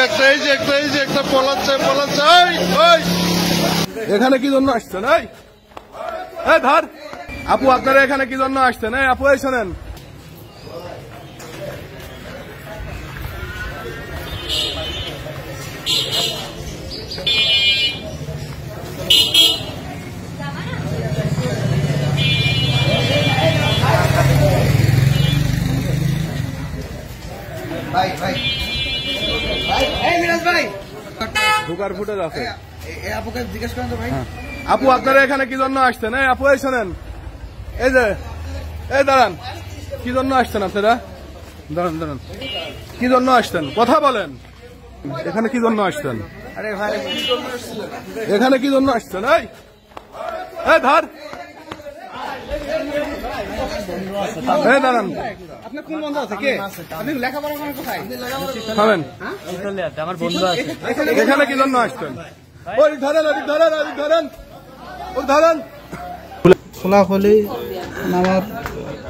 একটা পলাচ্ছে। এখানে কি জন্য আসছেন? এই ধর আপু, আপনারা এখানে কি জন্য আসছেন? এই আপু, এই শোনেন, ঢোকার ফুটেজ আছে। আপুকে জিজ্ঞেস করেন তো ভাই। আপু, আপনারা এখানে কি জন্য আসছেন? এই আপু, এই শোনেন, এই যে দাঁড়ান, কি জন্য আসছেন আপনারা? দাঁড়ান, কি জন্য আসছেন? কথা বলেন, এখানে কি জন্য আসছেন? আরে ভাই, এখানে কি জন্য আসছেন? এই ধর, এই দাঁড়ান, আপনার কোন বন্ধু আছে? কে আপনি? লেখাপড়া করেন কোথায়? থামেন, আমার বন্ধু আছে। এখানে কি জন্য আসছেন? ওই ধরেন। খোলাখুলি আমার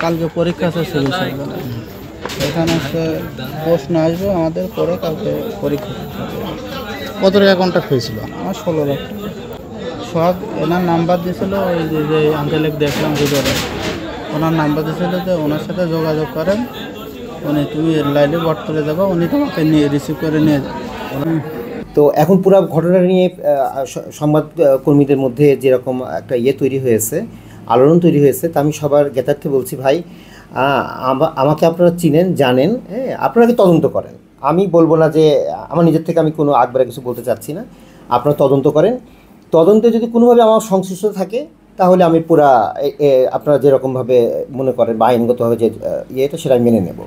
কালকে পরীক্ষা ছিল, এখানে প্রশ্ন আসবে আমাদের, পরে কালকে পরীক্ষা। কত টাকা কন্ট্যাক্ট হয়েছিল? আমার 16 লাখ টাকা। সব এনার নাম্বার দিয়েছিল, ওই যে আঙ্কেল দেখলাম ভিডিওটা, ওনার নাম্বার দিয়েছিল যে ওনার সাথে যোগাযোগ করেন, তুমি লাইনে বট করে দেবো, উনি তোমাকে নিয়ে রিসিভ করে নিয়ে যাবেন। তো এখন পুরো ঘটনা নিয়ে সংবাদ কর্মীদের মধ্যে যেরকম একটা তৈরি হয়েছে, আলোড়ন তৈরি হয়েছে, তা আমি সবার জ্ঞাতার্থে বলছি, ভাই আমাকে আপনারা চিনেন, জানেন, হ্যাঁ, আপনারা তদন্ত করেন। আমি বলবো না যে আমার নিজের থেকে আমি কোনো আগবাড়া কিছু বলতে চাচ্ছি না। আপনারা তদন্ত করেন, তদন্তে যদি কোনোভাবে আমার সংশ্লিষ্ট থাকে তাহলে আমি পুরা আপনারা যেরকমভাবে মনে করেন বা আইনগতভাবে যে সেটা মেনে নেব।